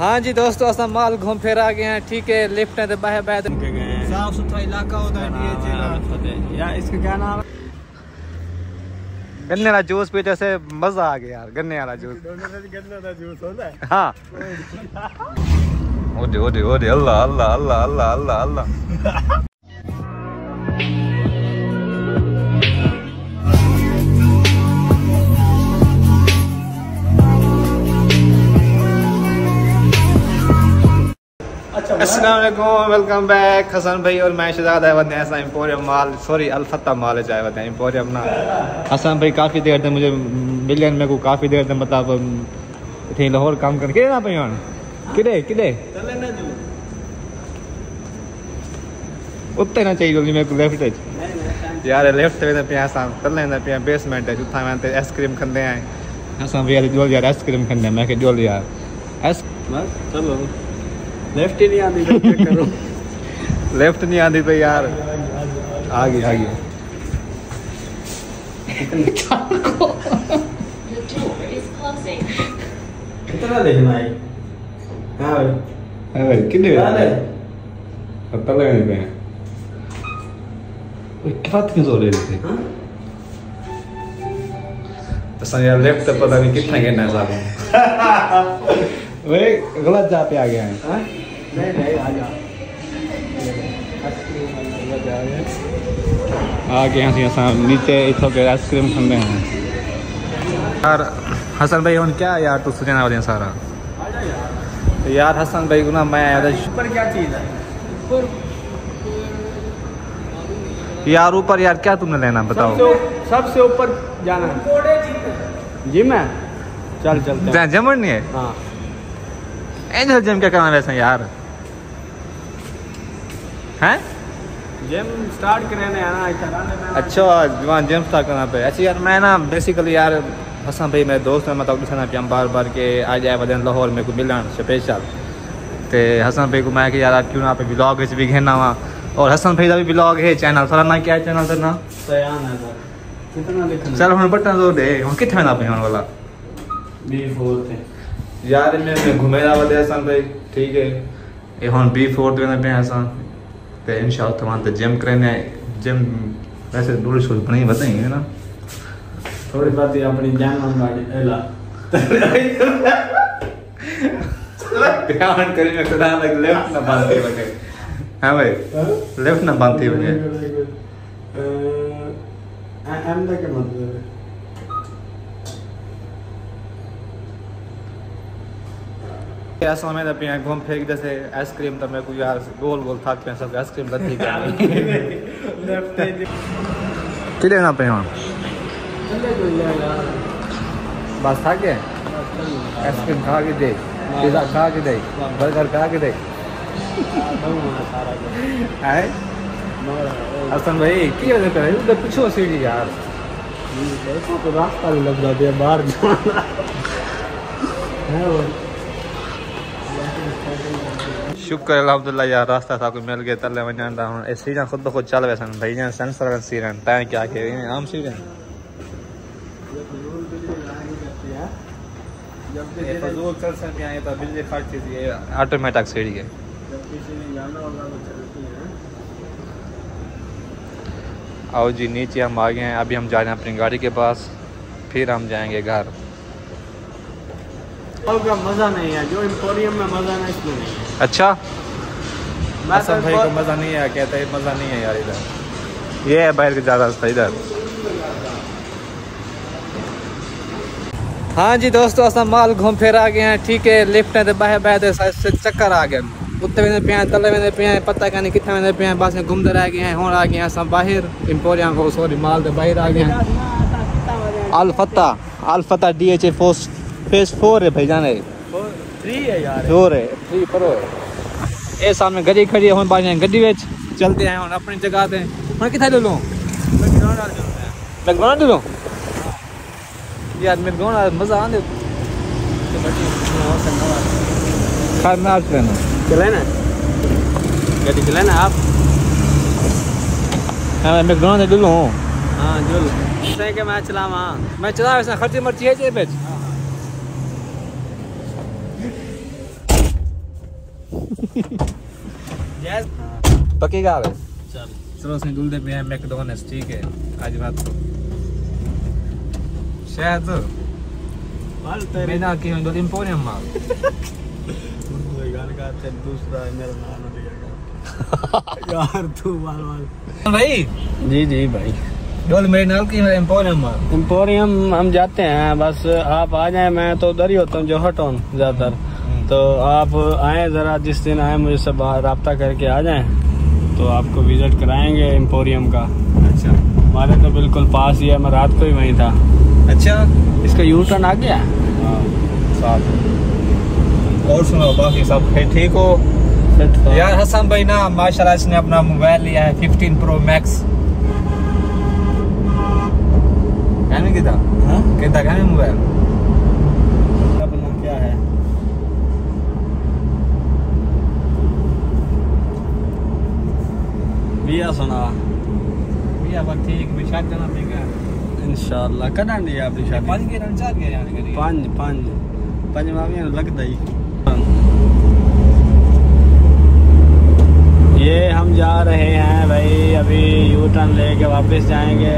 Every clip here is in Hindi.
हाँ जी दोस्तों, असां माल घूम फिर आ गए हैं। ठीक है, लिफ्ट है तो बाहर बाहर साफ सुथरा इलाका होता है यार। इसका क्या नाम है? गन्ने वाला जूस पीते से मजा आ गया यार। गन्ने वाला जूस, गन्ने का जूस होता है। हाँ। ओदे ओदे ओदे अल्लाह अल्लाह अल्लाह अल्लाह अल्लाह अल्लाह। अस्सलाम वालेकुम, वेलकम बैक। हसन भाई और मैं शहजाद आए वतन ऐसा एम्पोरियम माल, सॉरी अल-फत्ता माल है जाए वतन एम्पोरियम ना। हसन भाई काफ़ी देर से मुझे मिलियन में को काफ़ी देर से मतलब थी लाहौर काम कर के ना पे हन किदे किदे उत्ते ना चाहिए मेरे को लेफ्ट यार। लेफ्ट में पे ऐसा तले ना पे बेसमेंट है जुथा में आइसक्रीम खंदे हैं। हसन भाई जो यार आइसक्रीम खंदे मैं के जो यार आइस चलो लेफ्ट ही नहीं आती तो क्या करूं? लेफ्ट नहीं आती तो यार आ गई कितना देखना है? हाँ भाई, है भाई कितने है पता लगे पे ओए क्या बात क्यों हो रही थी? असा यार लेफ्ट तो पता नहीं कितना गिरना है साहब। वे गलत जा पे आ गया है। हां नहीं आ जा आगे यहाँ से असां नीचे इथों के आइसक्रीम खंदे हैं यार। हसन भाई हुन क्या यार तू सुझाना वाले सारा यार। हसन भाई को ना मैं आया था ऊपर क्या चीज है? यार ऊपर यार क्या तुमने लेना बताओ? सबसे ऊपर जाना है। जिम है, चल चल जमन नहीं है। हाँ एंजल जिम क्या करना वैसे यार हैं? जिम स्टार्ट करने आना है। अच्छा वहाँ जिम स्टार्ट करना पे। अच्छा यार मैं ना बेसिकली यार हसन भाई मेरे दोस्त हैं मतलब दिखाना पे हम बार बार के आ जाए वजन लाहौर में को मिलन स्पेशल ते हसन भाई को मैं कि यार क्यों ना पे ब्लॉग भी घेना वहाँ। और हसन भाई का भी ब्लॉग है चैनल सारा ना क्या चैनल सर ना सयान है सर। कितना देखना? चल हम बटन दो दे हम कितने ना पे वाला B4 थे यार मैं घूमेला वाले हसन भाई। ठीक है ये हम B4 देना पे हसन ते इंशाल्लाह तमाम तो जिम करने जिम वैसे दूर शोर नहीं बताएंगे ना थोड़ी बात ही अपनी जान मन गाड़ी एला ध्यान करी मैं खुदा लग लेफ्ट ना बांधते लगे। हाँ भाई लेफ्ट ना बांधते लगे। एम का क्या मतलब है? ऐसा में तो पिया घूम फिर जैसे आइसक्रीम तो मेरे को यार गोल गोल था पे सब आइसक्रीम लती क्या लेफ्ट किले ना पे हम चले जो यार बस था के आइसक्रीम खा के दे, पिज़्ज़ा खा के दे, बर्गर खा के दे है हसन भाई की वजह कर उधर पूछो सीढ़ी यार देखो तो रास्ता भी लग जाती है बाहर जाना है वो। शुक्र अल्हम्दुलिल्लाह यार रास्ता था कोई मिल गया तले वजन दा हूं ए सीधा खुद ब खुद चल वैसन भाई जान सेंसर सीरन ता क्या के आम सीरन जब ये फजूल चल से आए तो बिजली खर्च थी ये ऑटोमेटिक सीढ़ी है। जब किसी ने जाना होगा तो चलती है। आओ जी नीचे हम आ गए हैं। अभी हम जा रहे हैं अपनी गाड़ी के पास, फिर हम जाएंगे घर। का मजा नहीं है जो एम्पोरियम में मजा ना इसमें नहीं है। अच्छा मैं हसन भाई को मज़ा नहीं है कहते हैं मज़ा नहीं है यार इधर। ये है बाहर के ज़्यादा रास्ता इधर। हाँ जी दोस्तों, असां माल घूम फिर आ गए हैं। ठीक है, लिफ्ट है तो बाहर बाहर से चक्कर आ गए उत्ते वेंदे पे तले वेंदे पे पता कानी कितने वेंदे पे बस घूमते रह गए हैं। हुण आ गए असां बाहर एम्पोरियम को सॉरी माल तो बाहर आ गए हैं। अल-फत्ता DHA फेस 4 है भाई जाने 3 है यार 4 है 3 प्रो है। ए सामने गड्डी खड़ी है हुण बाहर गड्डी विच चलते हैं हुण अपनी जगह पे। हुण किथे ले लूं मैकडॉनल्ड लो यार मैकडॉनल्ड मजा आंदे खाना ना चलेना चले ना गड्डी चले ना आप। हां मैकडॉनल्ड ले लूं। हां जो सही के मैं चलावा मैं चला वैसे खर्ची मर्ची है जे बेच पक्की गाल है। चल चलो ਅਸੀਂ ਦੁਲਦੇ ਪਏ ਹਾਂ ਮੈਕਡੋਨਲਡਸ ठीक है आज रात को शायद माल तेरे बिना के हम दो इंपोरियम माल कोई गाल का ते दूसरा मेरा नाम लिया यार तू माल भाई। जी जी भाई डोल मेरे नाल की इंपोरियम माल। एम्पोरियम हम जाते हैं, बस आप आ जाएं। मैं तो उधर ही होता हूँ जो हटोन ज्यादातर, तो आप आए जरा, जिस दिन आए मुझसे रब्ता करके आ जाएं तो आपको विजिट कराएंगे एम्पोरियम का। अच्छा हमारे तो बिल्कुल पास ही है, मैं रात को ही वहीं था। अच्छा इसका यू टर्न आ गया। हाँ साथ। और सुनो बाकी सब ठीक हो यार। हसन भाई ना माशाल्लाह इसने अपना मोबाइल लिया है 15 Pro Max। कहने की था कहता कहने मोबाइल अपना क्या है बिया सुना भैया बस ठीक भी शायद जाना पड़ेगा इंशाल्लाह। कदा नहीं अपनी शादी 5 के रन 4 के यानी करी 5 माविया लगता ही। ये हम जा रहे हैं भाई, अभी यू टर्न लेके वापस जाएंगे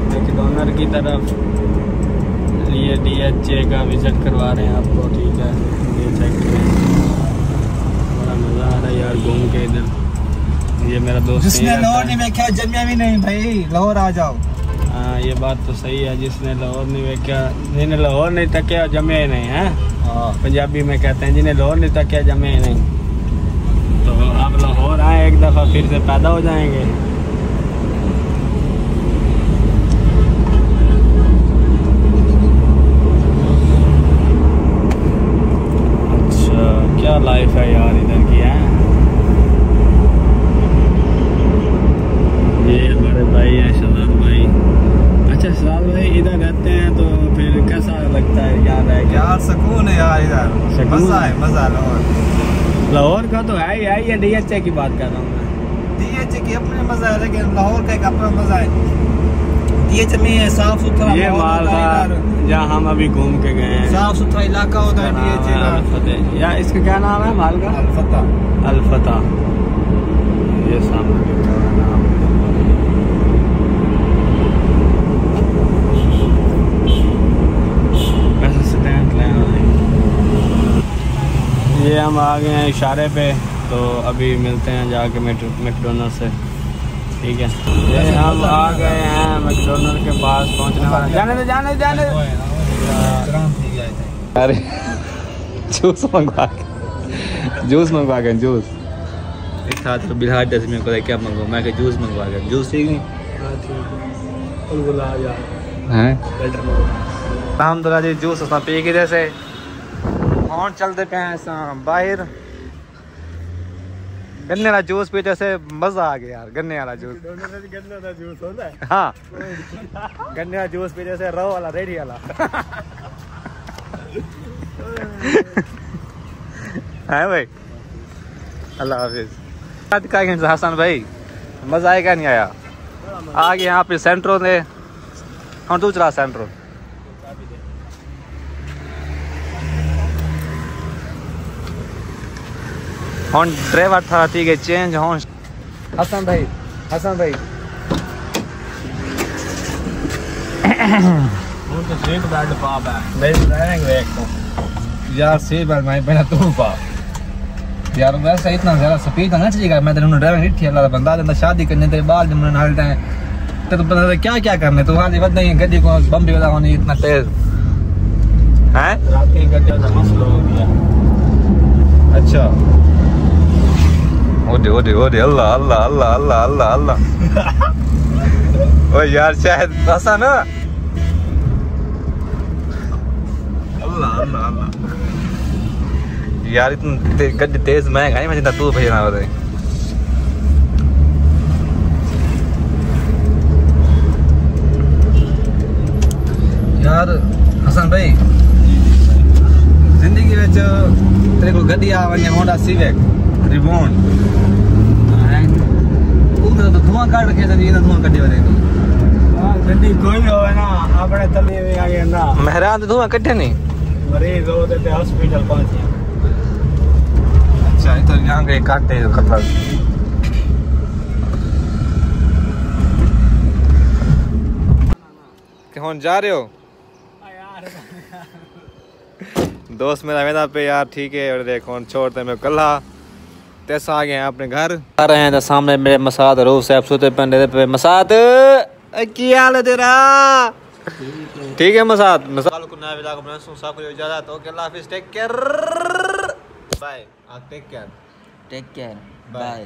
मैकडोनल्ड की तरफ। ये DHA का विजिट करवा रहे हैं आपको, ठीक है। ये चेक करें, बड़ा मज़ा आ रहा है यार घूम के इधर। ये मेरा दोस्त जिसने लाहौर नहीं देखा जमिया भी नहीं भाई, लाहौर आ जाओ। हाँ ये बात तो सही है, जिसने लाहौर नहीं देखा, जिन्हें लाहौर नहीं तकिया जमे ही नहीं है। पंजाबी में कहते हैं जिन्हें लाहौर नहीं तकिया जमे ही नहीं। तो आप लाहौर आए एक दफ़ा फिर से पैदा हो जाएंगे। अच्छा क्या लाइफ है यार इधर की है। ये हमारे भाई हैं शहजाद भाई। अच्छा शहजाद भाई इधर रहते हैं तो फिर कैसा लगता है यार? है यार सुकून है यार इधर, मजा है मजा लाहौर। लाहौर का तो है ही, ये DHA की बात कर रहा हूँ मैं। DHA की अपने मजा है, लेकिन लाहौर का एक अपना मजा है। DHA में साफ सुथरा ये माल था जहाँ हम अभी घूम के गए हैं, साफ सुथरा इलाका होता है DHA का। या इसका क्या नाम है माल का? अल-फतह। ये सामने लिखा हुआ है नाम। ये हम आ गए हैं इशारे पे, तो अभी मिलते हैं जाके मैकडोनल्ड से, ठीक है। ये हम आ गए हैं मैकडोनल्ड के पास पहुंचने वाले। जाने अरे जूस मंगवा के जूस एक था तो बिहार दस में को क्या मंगवा, मैं जूस मंगवा के जूस ठीक नहीं है। अलहमदुलिल्लाह जी जूस असां पी के जैसे और चलते पे हैं बाहर। गन्ने वाला जूस पीते से मजा आ गया यार। गन्ने वाला जूस होता है। हाँ गन्ने वाला जूस पीते से रो वाला रेडी वाला है भाई। अल्लाह हाफिज। हसन भाई मजा आएगा नहीं आया? आगे यहाँ पे सेंट्रो ने हम तू चला सेंट्रो। हॉर्न ड्राइवर था ठीक है चेंज हॉर्न। हसन भाई तो सीट बेल्ट पाप है यार सीट बेल्ट मैं पहले तू पा यार। वैसे इतना ज़्यादा स्पीड ना चाहिए। मैं तेरे ड्राइविंग नहीं थी अल्लाह बंदा देता शादी करने तेरे बाल जमने हालता है तो पता क्या क्या करने तू हाल वक्त नहीं गड्डी को बम भी वाला होनी इतना तेज है। रात के गड्ढे का मसला हो गया। अच्छा ओदे अल्लाह अल्लाह अल्लाह अल्लाह अल्लाह अल्लाह ओ यार शायद ऐसा ना अल्लाह अल्लाह अल्लाह यार इतना गड्डी तेज महंगा नहीं मैं जितना तू भैया ना बताए यार। हसन भाई जिंदगी में तेरे को गड्डी आ वही होंडा सिविक रिवॉन तो धुआं काट रखे थे ना धुआं कड्डी वाले गड्डी कोई हो ना अपने तले में आ गया ना मेहरान तो धुआं कट्टे नहीं मरीज हो तो हॉस्पिटल पहुंचे। अच्छा तो यहाँ गए काटे खतरा हुन जा रहे हो दोस्त मेरा वेदा पे यार ठीक है। और देखो छोड़ते मैं कल्ला तैसा आ गए हैं अपने घर आ रहे हैं तो सामने मेरे मसाद रूफ साहब सोते पंडे पे मसाद की हाल है तेरा ठीक है मसाद मसाद को नया विदा को बना सुन सब इजाजत ओके अल्लाह हाफिज take care bye take care bye.